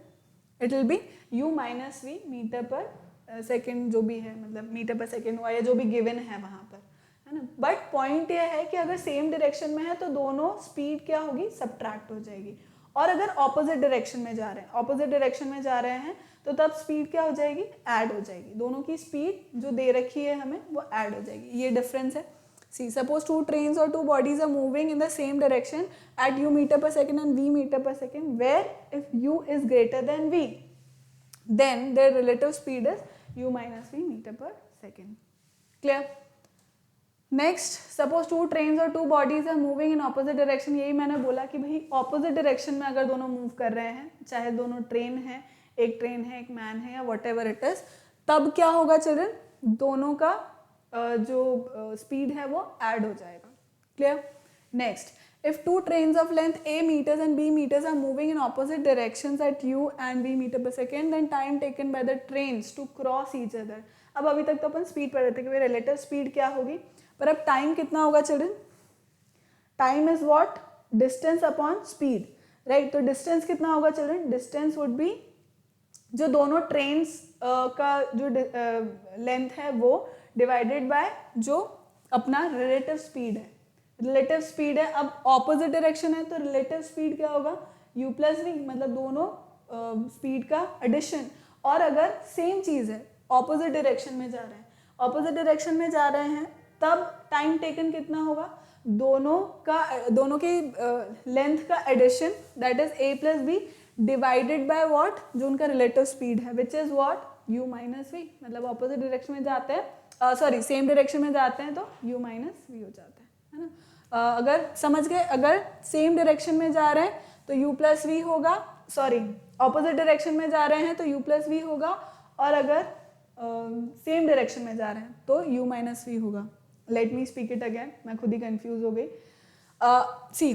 it will be u - v meter per second, जो भी है, मतलब मीटर पर सेकेंड हुआ या जो भी गिवन है वहाँ पर, है ना। बट पॉइंट यह है कि अगर सेम डायरेक्शन में है तो दोनों स्पीड क्या होगी, सब्ट्रैक्ट हो जाएगी। और अगर ऑपोजिट डायरेक्शन में जा रहे हैं, ऑपोजिट डायरेक्शन में जा रहे हैं, तो तब स्पीड क्या हो जाएगी, ऐड हो जाएगी। दोनों की स्पीड जो दे रखी है हमें वो ऐड हो जाएगी, ये डिफरेंस है। See, suppose 2 trains or 2 bodies are moving in the same direction at u meter per second and v meter per second, where if u is greater than v, then their relative speed is u minus v meter per second. Clear? Next, suppose 2 trains और 2 bodies are moving in opposite direction। यही मैंने बोला कि भाई opposite direction में अगर दोनों move कर रहे हैं, चाहे दोनों ट्रेन है, एक ट्रेन है, एक मैन है, या वट एवर इट इज, तब क्या होगा चिल्ड्रन, दोनों का जो स्पीड है वो ऐड हो जाएगा। Clear? Next, If two trains of length a meters and b meters are moving in opposite directions at u and v meter per second, then time taken by the trains to cross each other. अब अभी तक तो अपन speed पढ़ रहे थे कि भाई relative speed क्या होगी, पर अब टाइम कितना होगा children? Time is what? Distance upon speed, right? तो डिस्टेंस कितना होगा चिल्ड्रन? डिस्टेंस वुड बी जो दोनों ट्रेन्स का जो लेंथ है वो डिवाइडेड बाय जो अपना रिलेटिव स्पीड है. रिलेटिव स्पीड है, अब ऑपोजिट डायरेक्शन है तो रिलेटिव स्पीड क्या होगा? u प्लस वी, मतलब दोनों स्पीड का एडिशन. और अगर सेम चीज़ है, ऑपोजिट डायरेक्शन में जा रहे हैं, ऑपोजिट डायरेक्शन में जा रहे हैं, तब टाइम टेकन कितना होगा? दोनों के लेंथ का addition, that is a plus B divided by what? जो उनका रिलेटिव स्पीड है, which is what? u minus v. मतलब ऑपोजिट डायरेक्शन में जाते हैं, सॉरी सेम डायरेक्शन में जाते हैं तो u माइनस वी हो जाता है ना? अगर समझ गए, अगर सेम डायरेक्शन में जा रहे हैं तो u प्लस वी होगा, सॉरी ऑपोजिट डायरेक्शन में जा रहे हैं तो u प्लस वी होगा, और अगर सेम डायरेक्शन में जा रहे हैं तो u माइनस वी होगा. Let me speak it again, मैं खुद ही कंफ्यूज हो गई. सी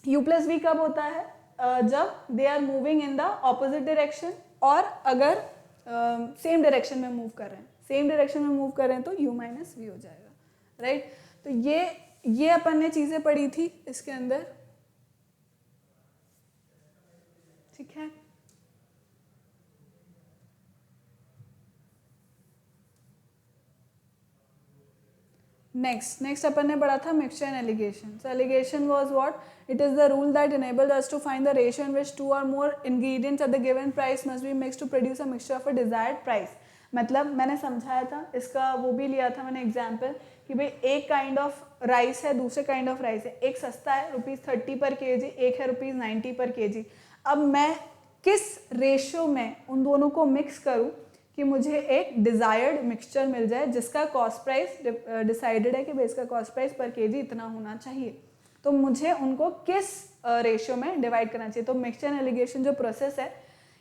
u प्लस वी कब होता है? जब they are moving in the opposite direction, और अगर सेम डायरेक्शन में मूव कर रहे हैं, सेम डायरेक्शन में मूव कर रहे हैं तो u माइनस वी हो जाएगा, राइट? तो ये अपन ने चीज़ें पढ़ी थी इसके अंदर, ठीक है? नेक्स्ट अपन ने पढ़ा था mixture and alligation. So alligation was what? It is the rule that enabled us to find the ratio in which two or more ingredients at the given price must be mixed to produce a mixture of a desired price. मतलब मैंने समझाया था इसका, वो भी लिया था मैंने एग्जाम्पल कि भाई एक काइंड ऑफ राइस है, दूसरे काइंड ऑफ राइस है. एक सस्ता है ₹30 पर केजी, एक है ₹90 पर केजी. अब मैं किस रेशियो में उन दोनों को मिक्स करूं कि मुझे एक डिज़ायर्ड मिक्सचर मिल जाए जिसका कॉस्ट प्राइस डिसाइडेड है कि भाई इसका कॉस्ट प्राइस पर केजी इतना होना चाहिए. तो मुझे उनको किस रेशियो में डिवाइड करना चाहिए. तो मिक्सचर एंड एलिगेशन जो प्रोसेस है,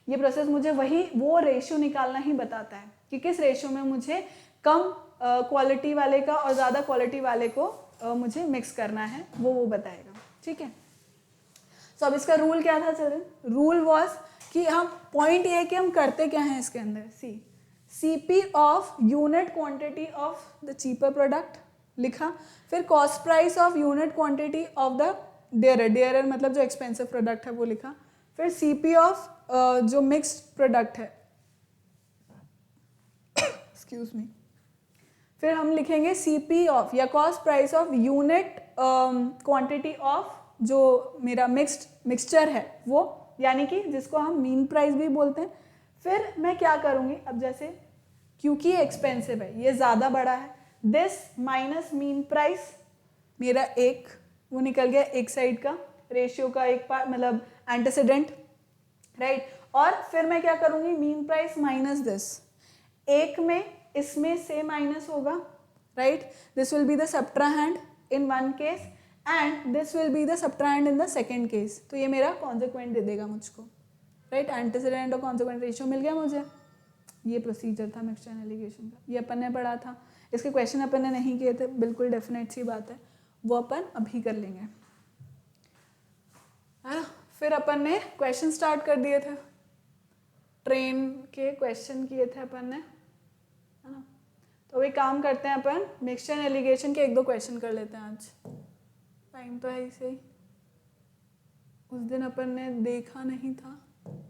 ये प्रोसेस मुझे वो रेशियो निकालना ही बताता है कि किस रेशियो में मुझे कम क्वालिटी वाले का और ज़्यादा क्वालिटी वाले को मुझे मिक्स करना है, वो बताएगा, ठीक है? सो अब इसका रूल क्या था चिल्ड्रन? रूल वॉज कि हम पॉइंट ये है कि हम करते क्या हैं इसके अंदर. CP of unit quantity of the cheaper product लिखा, फिर cost price of unit quantity of the dearer मतलब जो एक्सपेंसिव प्रोडक्ट है वो लिखा, फिर CP ऑफ जो मिक्स्ड प्रोडक्ट है, एक्सक्यूज मी, फिर हम लिखेंगे CP ऑफ या cost price of unit quantity of जो मेरा मिक्सचर है वो, यानी कि जिसको हम मीन प्राइस भी बोलते हैं. फिर मैं क्या करूँगी, अब जैसे क्योंकि ये एक्सपेंसिव है, ये ज़्यादा बड़ा है, दिस माइनस मीन प्राइस, मेरा एक वो निकल गया एक साइड का रेशियो का एक पार्ट, मतलब एंटीसीडेंट, राइट? और फिर मैं क्या करूँगी, मीन प्राइस माइनस दिस, एक में इसमें से माइनस होगा, right? This will be the subtrahend in one case and this will be the subtrahend in the second case. तो ये मेरा कॉन्सिक्वेंट दे देगा मुझको, राइट? एंटीसीडेंट और कॉन्सिक्वेंट रेशियो मिल गया मुझे. ये प्रोसीजर था मिक्सचर एंड एलिगेशन का, ये अपन ने पढ़ा था. इसके क्वेश्चन अपन ने नहीं किए थे, बिल्कुल डेफिनेट सी बात है, वो अपन अभी कर लेंगे, है ना? फिर अपन ने क्वेश्चन स्टार्ट कर दिए थे, ट्रेन के क्वेश्चन किए थे अपन ने, है ना? तो वही काम करते हैं अपन, मिक्सचर एंड एलिगेशन के 1-2 क्वेश्चन कर लेते हैं आज. टाइम तो है ही सही, उस दिन अपन ने देखा नहीं था,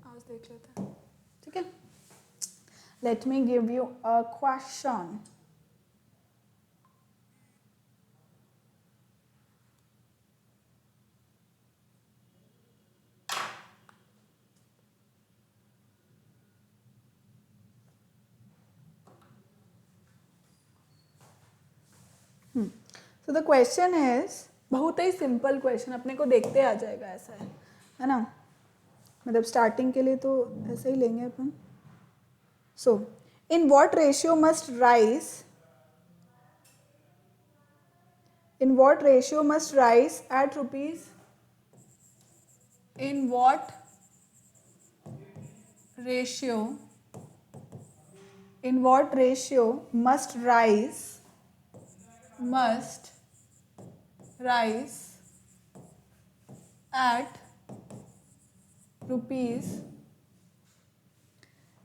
आज देख लेते हैं, ठीक है? Let me give you a question. So the question is, बहुत ही सिंपल क्वेश्चन, अपने को देखते आ जाएगा, ऐसा है ना? मतलब स्टार्टिंग के लिए तो ऐसे ही लेंगे अपन. So in what ratio must rice at rupees, in what ratio must rice at rupees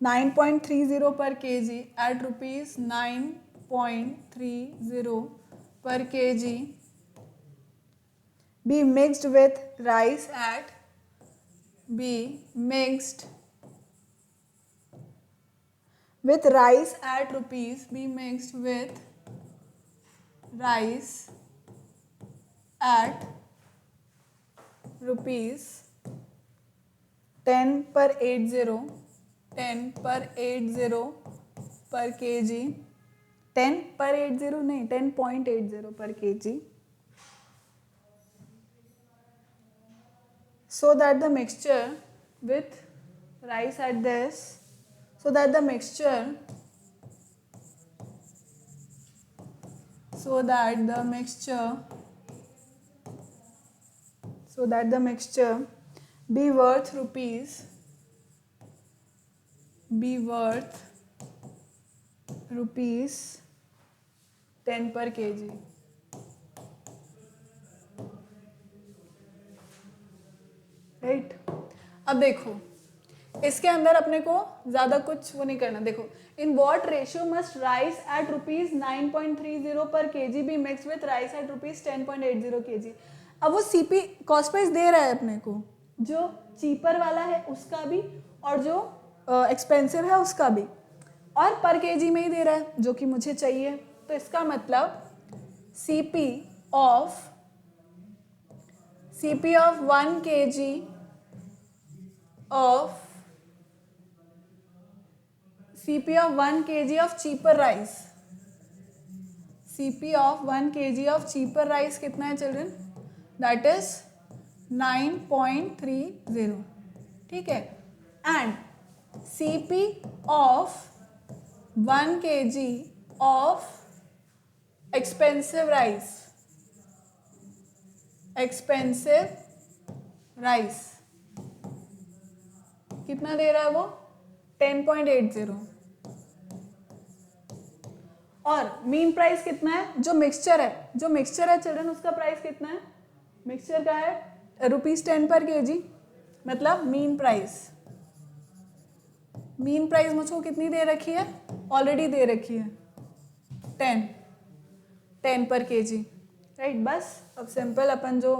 9.30 per kg, at rupees 9.30 per kg, be mixed with rice at rupees, be mixed with rice at rupees 10 per 80 per kg, 10 per 80 नहीं 10.80 per kg, so that the mixture with rice at this, so that the mixture be worth rupees 10 per kg. Right अब देखो इसके अंदर अपने को ज्यादा कुछ वो नहीं करना. देखो in what ratio must rice at rupees 9.30 पर kg be mix with rice at rupees 10.80 kg. अब वो सीपी कॉस्ट प्राइस दे रहा है अपने को, जो चीपर वाला है उसका भी और जो एक्सपेंसिव है उसका भी, और पर केजी में ही दे रहा है जो कि मुझे चाहिए. तो इसका मतलब CP of 1 kg of cheaper rice, CP of 1 kg of cheaper rice कितना है चिल्ड्रन? That is 9.30. ठीक है. And CP of 1 kg of expensive rice कितना दे रहा है वो? 10.80. और मीन प्राइस कितना है? जो मिक्सचर है चिल्ड्रन उसका प्राइस कितना है? मिक्सचर का है रुपीज 10 पर केजी. मतलब मीन प्राइस मुझको कितनी दे रखी है? ऑलरेडी दे रखी है 10 पर केजी. राइट. बस अब सिंपल अपन जो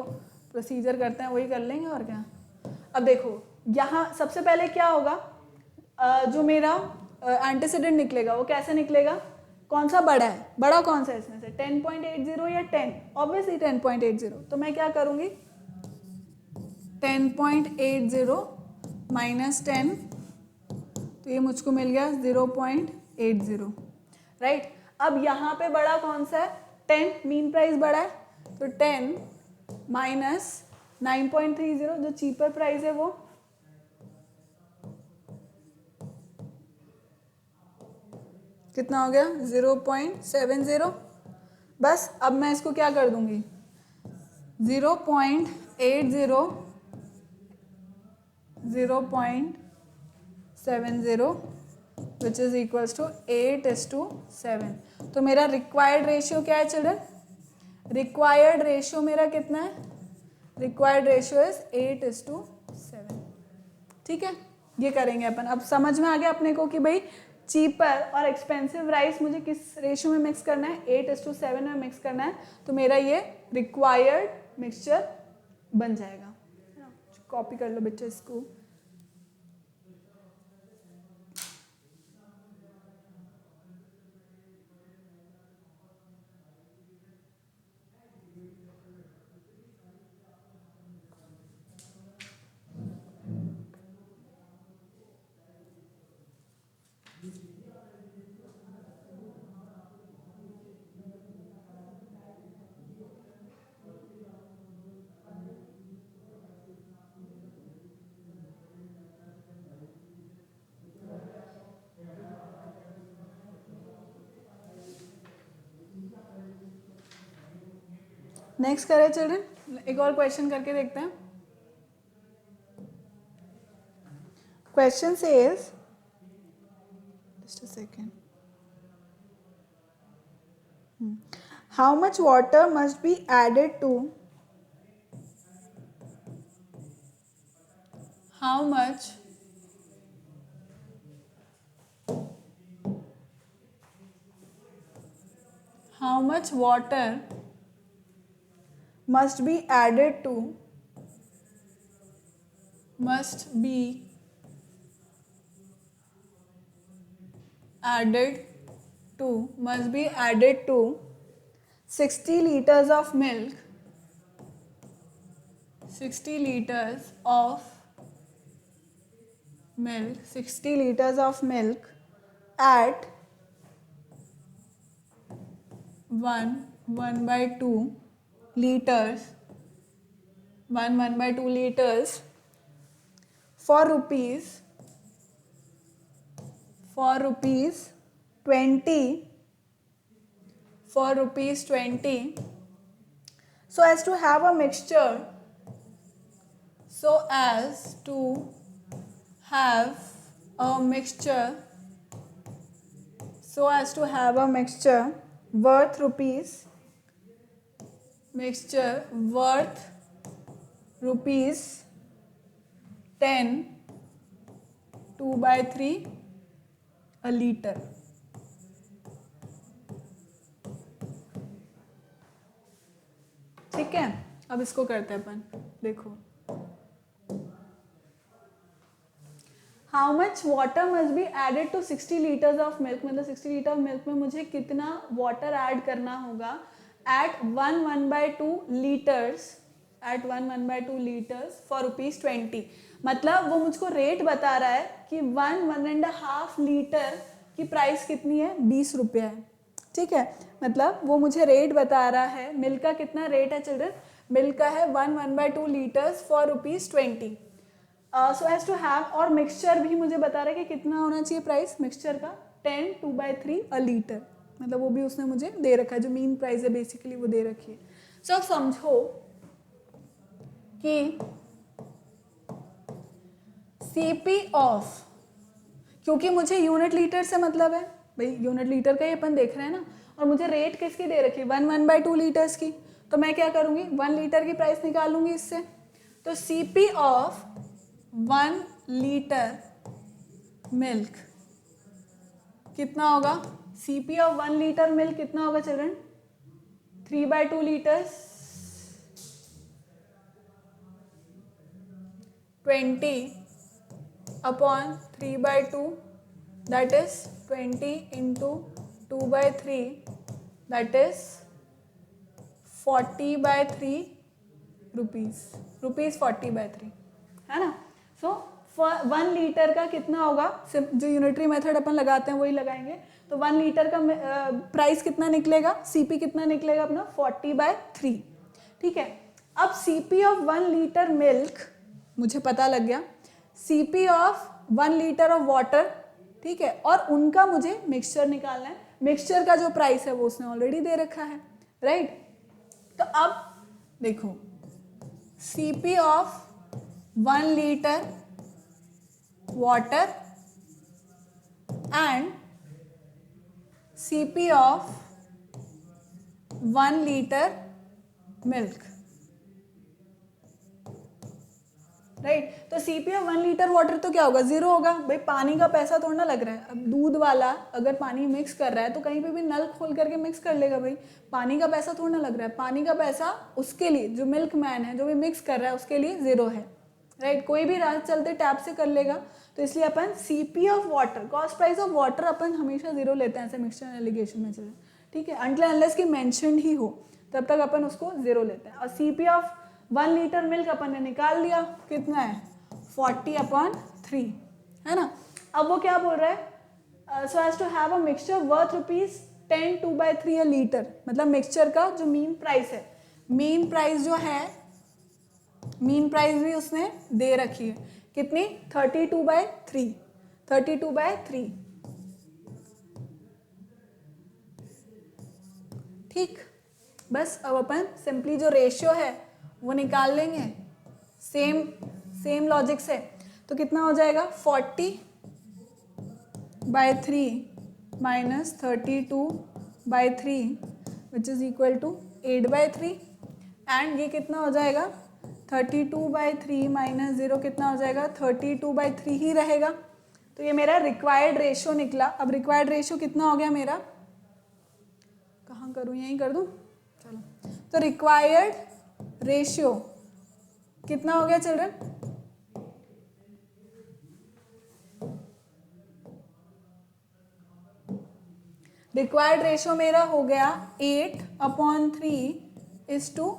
प्रोसीजर करते हैं वही कर लेंगे और क्या. अब देखो यहाँ सबसे पहले क्या होगा, जो मेरा एंटीसीडेंट निकलेगा वो कैसे निकलेगा? कौन सा बड़ा है? बड़ा कौन सा है इसमें से? 10.80 या 10? ऑब्वियसली 10.80. तो मैं क्या करूँगी? 10.80 माइनस 10, तो ये मुझको मिल गया 0.80. राइट. अब यहाँ पे बड़ा कौन सा है? 10. मीन प्राइस बड़ा है तो 10 माइनस 9.30 जो चीपर प्राइस है वो कितना हो गया? 0.70. बस अब मैं इसको क्या कर दूंगी? 0.70 विच इज इक्वल्स टू 8:7. तो मेरा रिक्वायर्ड रेशियो क्या है चिल्ड्रन? रिक्वायर्ड रेशियो मेरा कितना है? Required ratio is 8:7. ठीक है. ये करेंगे अपन. अब समझ में आ गया अपने को कि भाई चीपर और एक्सपेंसिव राइस मुझे किस रेशियो में मिक्स करना है? 8:7 में मिक्स करना है. तो मेरा ये रिक्वायर्ड मिक्सचर बन जाएगा. कॉपी कर लो बच्चे इसको. नेक्स्ट करें चिल्ड्रन. एक और क्वेश्चन करके देखते हैं. Question says, just a second, how much water must be added to how much water must be added to must be added to 60 liters of milk 60 liters of milk at 1/2 liters for rupees 20 so as to have a mixture worth rupees 10 2/3 a liter. ठीक है, अब इसको करते हैं अपन. देखो, how much water must be added to 60 litres of milk, मतलब 60 litre of milk में मुझे कितना वाटर ऐड करना होगा एट 1/2 लीटर्स फॉर ₹20. मतलब वो मुझको रेट बता रहा है कि 1.5 लीटर की प्राइस कितनी है, 20 रुपये है. ठीक है, मतलब वो मुझे रेट बता रहा है. मिल्क का कितना रेट है चिल्ड्रन, मिल्क का है 1/2 litres for ₹20. So as to have, और मिक्सचर भी मुझे बता रहा है कि कितना होना चाहिए प्राइस मिक्सचर का, 10 2/3 अ लीटर. मतलब वो भी उसने मुझे दे रखा है, जो मीन प्राइस है बेसिकली वो दे रखी है. सो अब समझो कि सीपी ऑफ, क्योंकि मुझे यूनिट लीटर से मतलब है भाई, यूनिट लीटर का ही अपन देख रहे हैं ना, और मुझे रेट किसकी दे रखी है 1/2 लीटर्स की. तो मैं क्या करूँगी, 1 लीटर की प्राइस निकालूंगी इससे. तो सीपी ऑफ 1 लीटर मिल्क कितना होगा, सीपी ऑफ 1 लीटर मिल्क कितना होगा children, 3/2 litres 20/3/2 that is 20 into 2/3 that is 40/3 rupees 40/3 है ना. सो 1 लीटर का कितना होगा, जो यूनिटरी मेथड अपन लगाते हैं वही लगाएंगे. तो 1 लीटर का प्राइस कितना निकलेगा, सीपी कितना निकलेगा अपना 40/3. ठीक है, अब सीपी ऑफ 1 लीटर मिल्क मुझे पता लग गया, CP of 1 litre of water. ठीक है, और उनका मुझे मिक्सचर निकालना है. मिक्सचर का जो प्राइस है वो उसने ऑलरेडी दे रखा है, राइट. तो अब देखो, CP of 1 litre water and CP of 1 litre milk, right. तो सीपी ऑफ 1 लीटर वाटर तो क्या होगा, 0 होगा भाई, पानी का पैसा थोड़ा ना लग रहा है. अब दूध वाला अगर पानी मिक्स कर रहा है तो कहीं पे भी नल खोल करके मिक्स कर लेगा भाई, पानी का पैसा थोड़ा ना लग रहा है. पानी का पैसा उसके लिए, जो मिल्क मैन है जो भी मिक्स कर रहा है उसके लिए 0 है, राइट. कोई भी रात चलते टैप से कर लेगा. तो इसलिए अपन CP of water, cost price of water अपन हमेशा 0 लेते हैं ऐसे मिक्सचर एलिगेशन में चले. ठीक है, अनटिल अनलेस की मेंशन ही हो तब तक अपन उसको 0 लेते हैं. और सीपी ऑफ 1 लीटर मिल्क अपन ने निकाल लिया, कितना है 40/3 है ना. अब वो क्या बोल रहा है, so as to have a mixture worth ₹10 2/3 a litre. मतलब मिक्सचर का जो मीन प्राइस है, मीन प्राइस जो है, मीन प्राइस भी उसने दे रखी है कितनी, 32/3. ठीक, बस अब अपन सिंपली जो रेशियो है वो निकाल लेंगे सेम लॉजिक से. तो कितना हो जाएगा 40/3 minus 32/3 which is equal to 8/3. And ये कितना हो जाएगा 32/3 माइनस 0 कितना हो जाएगा, 32/3 ही रहेगा। तो ये मेरा रिक्वायर्ड रेशियो निकला। अब रिक्वायर्ड रेशियो कितना हो गया मेरा, कहाँ करूँ, यहीं कर दूँ, चलो। तो रिक्वायर्ड रेशियो कितना हो गया चिल्ड्रन, रिक्वायर्ड रेशियो मेरा हो गया 8/3 is to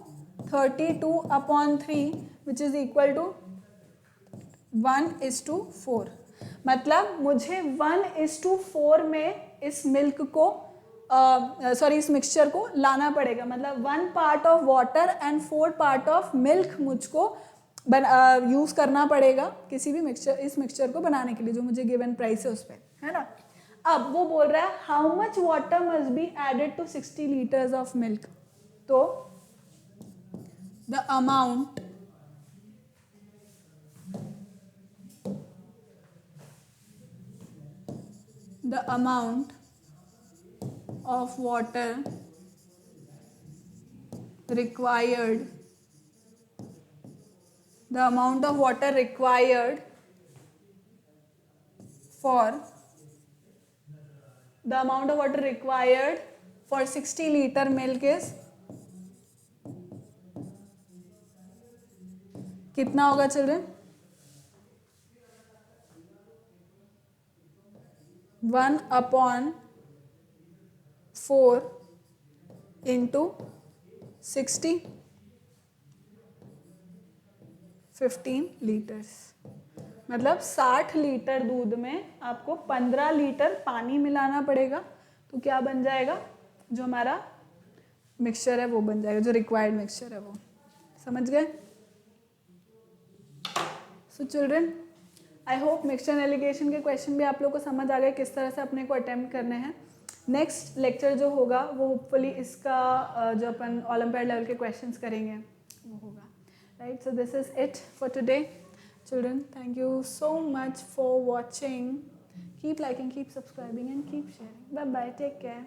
32/3 which is equal to 1:4। मतलब मुझे 1:4 में इस मिल्क को इस मिक्सचर को लाना पड़ेगा। मतलब 1 part of water and 4 part of milk मुझको यूज़ करना पड़ेगा किसी भी मिक्सचर, इस मिक्सचर को बनाने के लिए जो मुझे गिवन प्राइस है उस पर, है ना। अब वो बोल रहा है how much water must be added to 60 litres of milk. तो the amount of water required for 60 liter milk is कितना होगा चिल्ड्रन, 1/4 इंटू 60, 15 लीटर्स। मतलब 60 लीटर दूध में आपको 15 लीटर पानी मिलाना पड़ेगा। तो क्या बन जाएगा, जो हमारा मिक्सचर है वो बन जाएगा, जो रिक्वायर्ड मिक्सचर है वो। समझ गए। So children I hope mixture allegation के क्वेश्चन भी आप लोग को समझ आ गए किस तरह से अपने को अटेम्प्ट करने हैं। नेक्स्ट लेक्चर जो होगा वो होपफुली इसका जो अपन ओलंपियाड लेवल के क्वेश्चंस करेंगे वो होगा, right. So this is it for today children. Thank you so much for watching. Keep liking, keep subscribing and keep sharing. Bye bye, take care.